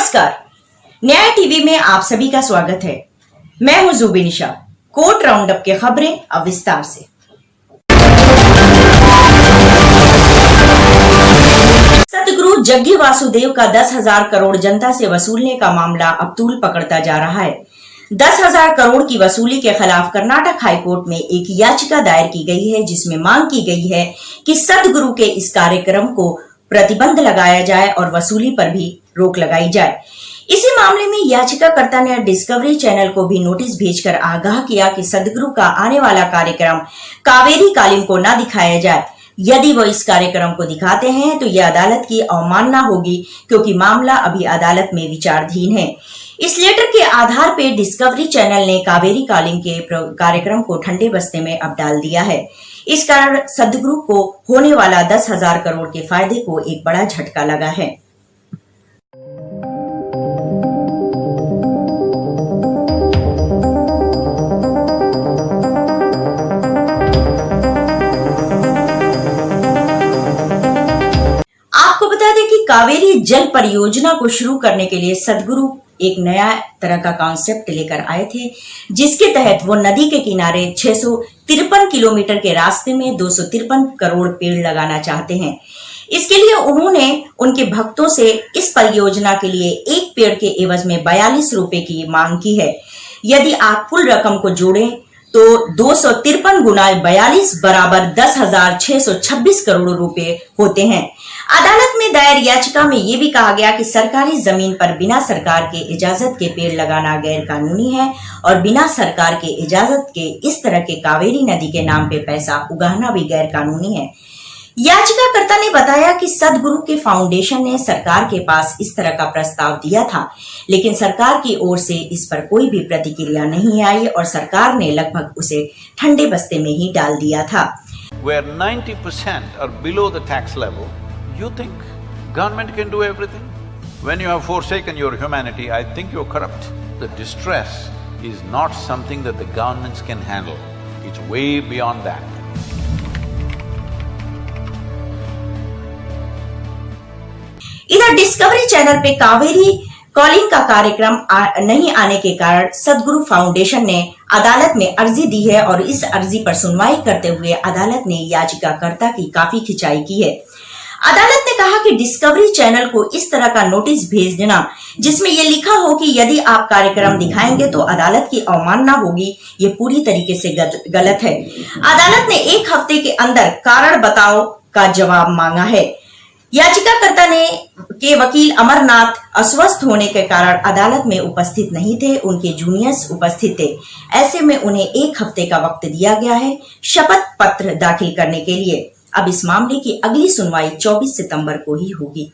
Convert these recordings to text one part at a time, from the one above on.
नमस्कार, न्याय टीवी में आप सभी का स्वागत है। मैं हूं जुबी निशा। कोर्ट राउंडअप के खबरें अब विस्तार से। सतगुरु जग्गी वासुदेव का 10,000 करोड़ जनता से वसूलने का मामला अब तूल पकड़ता जा रहा है। 10,000 करोड़ की वसूली के खिलाफ कर्नाटक हाईकोर्ट में एक याचिका दायर की गई है, जिसमें मांग की गई है कि सतगुरु के इस कार्यक्रम को प्रतिबंध लगाया जाए और वसूली पर भी रोक लगाई जाए। इसी मामले में याचिकाकर्ता ने डिस्कवरी चैनल को भी नोटिस भेजकर आगाह किया कि सदगुरु का आने वाला कार्यक्रम कावेरी कालीन को न दिखाया जाए। यदि वो इस कार्यक्रम को दिखाते हैं तो यह अदालत की अवमानना होगी, क्योंकि मामला अभी अदालत में विचाराधीन है। इस लेटर के आधार पर डिस्कवरी चैनल ने कावेरी कालीन के कार्यक्रम को ठंडे बस्ते में अब डाल दिया है। इस कारण सदगुरु को होने वाला 10,000 करोड़ के फायदे को एक बड़ा झटका लगा है। आपको बता दें कि कावेरी जल परियोजना को शुरू करने के लिए सदगुरु एक नया तरह का कॉन्सेप्ट लेकर आए थे, जिसके तहत वो नदी के किनारे 653 किलोमीटर के रास्ते में 253 करोड़ पेड़ लगाना चाहते हैं। इसके लिए उन्होंने उनके भक्तों से इस परियोजना के लिए एक पेड़ के एवज में 42 रुपए की मांग की है। यदि आप कुल रकम को जोड़ें तो 253 गुना 42 बराबर 10,626 करोड़ रुपए होते हैं। अदालत में दायर याचिका में यह भी कहा गया कि सरकारी जमीन पर बिना सरकार के इजाजत के पेड़ लगाना गैर कानूनी है और बिना सरकार के इजाजत के इस तरह के कावेरी नदी के नाम पे पैसा उगाना भी गैर कानूनी है। याचिकाकर्ता ने बताया कि सदगुरु के फाउंडेशन ने सरकार के पास इस तरह का प्रस्ताव दिया था, लेकिन सरकार की ओर से इस पर कोई भी प्रतिक्रिया नहीं आई और सरकार ने लगभग उसे ठंडे बस्ते में ही डाल दिया था। Where 90% are below the tax level, you think government can do everything? When you have forsaken your humanity, I think you're corrupt. The distress is not something that the governments can handle. It's way beyond that. इधर discovery channel पे कावेरी कालीन का कार्यक्रम नहीं आने के कारण सदगुरु फाउंडेशन ने अदालत में अर्जी दी है और इस अर्जी पर सुनवाई करते हुए अदालत ने याचिकाकर्ता की काफी खिंचाई की है। अदालत ने कहा कि डिस्कवरी चैनल को इस तरह का नोटिस भेज देना जिसमें यह लिखा हो कि यदि आप कार्यक्रम दिखाएंगे तो अदालत की अवमानना होगी, ये पूरी तरीके से गलत है। अदालत ने 1 हफ्ते के अंदर कारण बताओ का जवाब मांगा है। याचिकाकर्ता के वकील अमरनाथ अस्वस्थ होने के कारण अदालत में उपस्थित नहीं थे, उनके जूनियर्स उपस्थित थे। ऐसे में उन्हें 1 हफ्ते का वक्त दिया गया है शपथ पत्र दाखिल करने के लिए। अब इस मामले की अगली सुनवाई 24 सितंबर को ही होगी।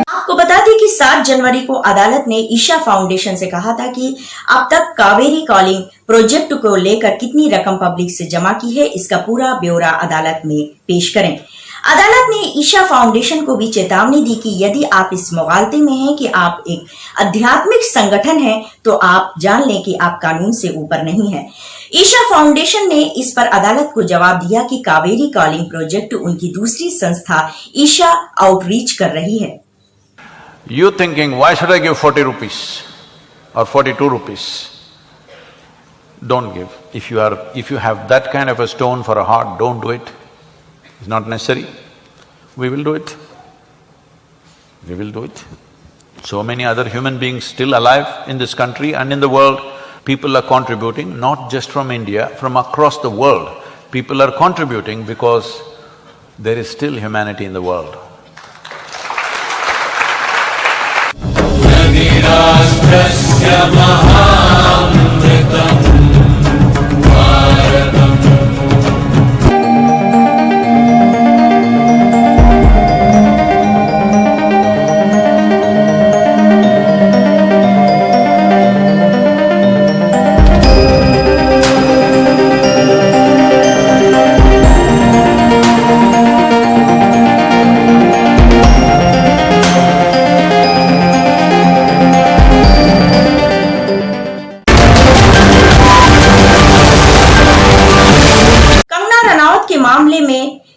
आपको बता दें कि 7 जनवरी को अदालत ने ईशा फाउंडेशन से कहा था कि अब तक कावेरी कालीन प्रोजेक्ट को लेकर कितनी रकम पब्लिक से जमा की है, इसका पूरा ब्यौरा अदालत में पेश करें। अदालत ने ईशा फाउंडेशन को भी चेतावनी दी कि यदि आप इस मुगालते में हैं कि आप एक आध्यात्मिक संगठन हैं, तो आप जान लें कि आप कानून से ऊपर नहीं हैं। ईशा फाउंडेशन ने इस पर अदालत को जवाब दिया कि कावेरी कालीन प्रोजेक्ट उनकी दूसरी संस्था ईशा आउटरीच कर रही है। You thinking, why should I give 40 rupees or 42 rupees? Don't give. If you have that kind of a stone for a heart, don't do it. It's not necessary. We will do it. We will do it. So many other human beings still alive in this country and in the world. People are contributing, not just from India, from across the world. People are contributing because there is still humanity in the world.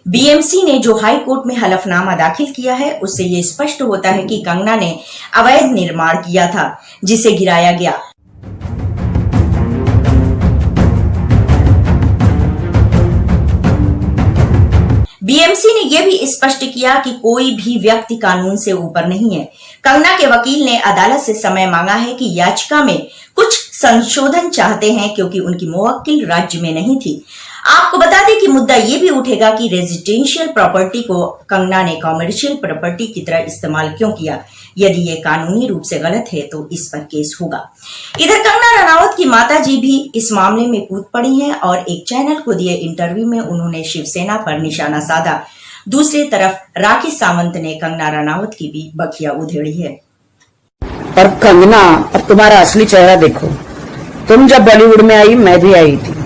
BMC ने जो high court में हलफनामा दाखिल किया है उससे ये स्पष्ट होता है कि कंगना ने अवैध निर्माण किया था जिसे गिराया गया। बीएमसी ने यह भी स्पष्ट किया कि कोई भी व्यक्ति कानून से ऊपर नहीं है। कंगना के वकील ने अदालत से समय मांगा है कि याचिका में कुछ संशोधन चाहते हैं क्योंकि उनकी मुवक्किल राज्य में नहीं थी। आपको बता दें कि मुद्दा ये भी उठेगा कि रेजिडेंशियल प्रॉपर्टी को कंगना ने कॉमर्शियल प्रॉपर्टी की तरह इस्तेमाल क्यों किया। यदि ये कानूनी रूप से गलत है तो इस पर केस होगा। इधर कंगना रनावत की माताजी भी इस मामले में कूद पड़ी हैं और एक चैनल को दिए इंटरव्यू में उन्होंने शिवसेना पर निशाना साधा। दूसरी तरफ राखी सावंत ने कंगना रनावत की भी बखिया उधेड़ी है। और कंगना, अब तुम्हारा असली चेहरा देखो। तुम जब बॉलीवुड में आई, मैं भी आई थी।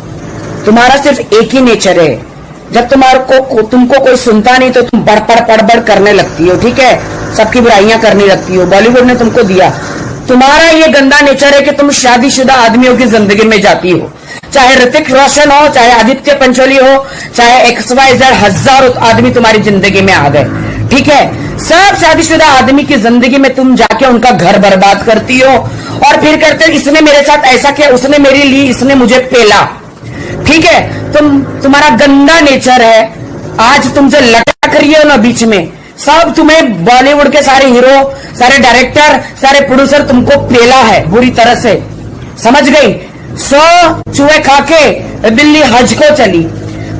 तुम्हारा सिर्फ एक ही नेचर है, जब तुमको कोई सुनता नहीं तो तुम बड़बड़ करने लगती हो, ठीक है, सबकी बुराइयां करने लगती हो। बॉलीवुड ने तुमको दिया। तुम्हारा ये गंदा नेचर है कि तुम शादीशुदा आदमियों की जिंदगी में जाती हो, चाहे ऋतिक रोशन हो, चाहे आदित्य पंचोली हो, चाहे XYZ, हजारों आदमी तुम्हारी जिंदगी में आ गए, ठीक है। सब शादीशुदा आदमी की जिंदगी में तुम जाके उनका घर बर्बाद करती हो और फिर करते इसने मेरे साथ ऐसा किया, उसने मेरी ली, इसने मुझे पेला, ठीक है। तुम्हारा गंदा नेचर है। आज तुम जो लटक रही हो ना बीच में, सब तुम्हें बॉलीवुड के सारे हीरो, सारे डायरेक्टर, सारे प्रोड्यूसर तुमको पेला है बुरी तरह से, समझ गई। 100 चूहे खाके दिल्ली हज को चली।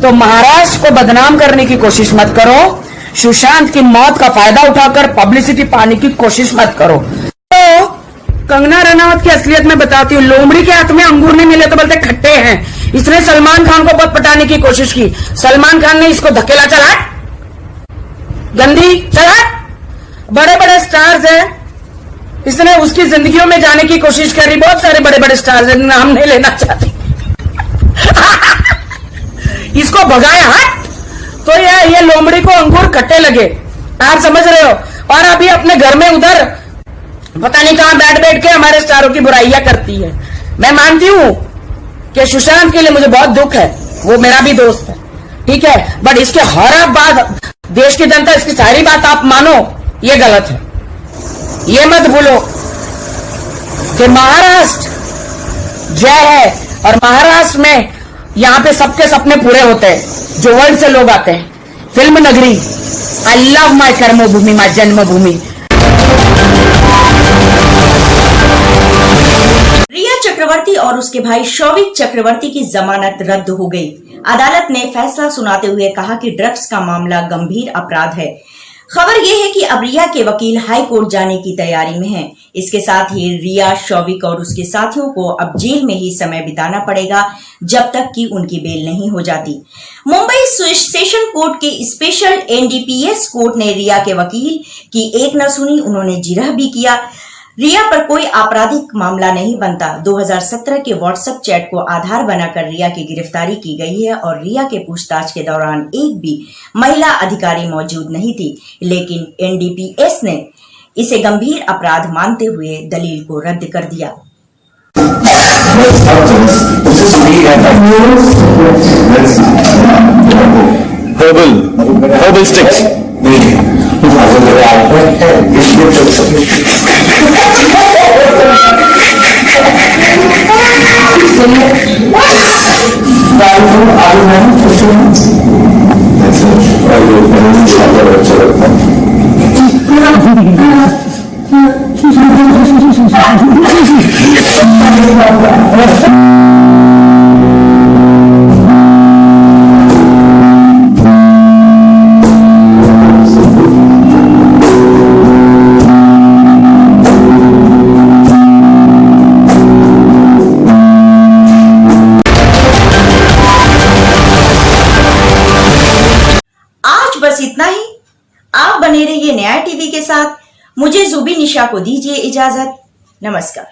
तो महाराष्ट्र को बदनाम करने की कोशिश मत करो। सुशांत की मौत का फायदा उठाकर पब्लिसिटी पाने की कोशिश मत करो। तो कंगना रनावत की असलियत में बताती हूँ। लोमड़ी के हाथ में अंगूर नहीं मिले तो बोलते खट्टे हैं। इसने सलमान खान को बहुत पटाने की कोशिश की। सलमान खान ने इसको धकेला, चला गंदी, चला। बड़े बड़े स्टार्स हैं, इसने उसकी जिंदगियों में जाने की कोशिश करी। बहुत सारे बड़े बड़े स्टार्स हैं, नाम नहीं लेना चाहती। इसको भगाया, हट। तो ये लोमड़ी को अंगूर खट्टे लगे, आप समझ रहे हो। और अभी अपने घर में उधर पता नहीं कहां बैठ के हमारे स्टारों की बुराइयां करती है। मैं मानती हूं कि सुशांत के लिए मुझे बहुत दुख है, वो मेरा भी दोस्त है, ठीक है। बट इसके हर बात देश की जनता, इसकी सारी बात आप मानो, ये गलत है। ये मत भूलो कि महाराष्ट्र जय है और महाराष्ट्र में यहां पे सबके सपने पूरे होते हैं जो वर्ल्ड से लोग आते हैं। फिल्म नगरी, आई लव माई कर्मभूमि, माई जन्मभूमि। रिया चक्रवर्ती और उसके भाई शौविक चक्रवर्ती की जमानत रद्द हो गई। अदालत ने फैसला सुनाते हुए कहा कि ड्रग्स का मामला गंभीर अपराध है। खबर यह है कि अब रिया के वकील हाई कोर्ट जाने की तैयारी में हैं। इसके साथ ही रिया, शौविक और उसके साथियों को अब जेल में ही समय बिताना पड़ेगा जब तक कि उनकी बेल नहीं हो जाती। मुंबई सेशन कोर्ट के स्पेशल NDPS कोर्ट ने रिया के वकील की एक न सुनी, उन्होंने जिरह भी किया। रिया पर कोई आपराधिक मामला नहीं बनता। 2017 के व्हाट्सएप चैट को आधार बनाकर रिया की गिरफ्तारी की गई है और रिया के पूछताछ के दौरान एक भी महिला अधिकारी मौजूद नहीं थी, लेकिन NDPS ने इसे गंभीर अपराध मानते हुए दलील को रद्द कर दिया। Herbal sticks. बस इतना ही। आप बने रहिए न्याय टीवी के साथ। मुझे जुबी निशा को दीजिए इजाजत। नमस्कार।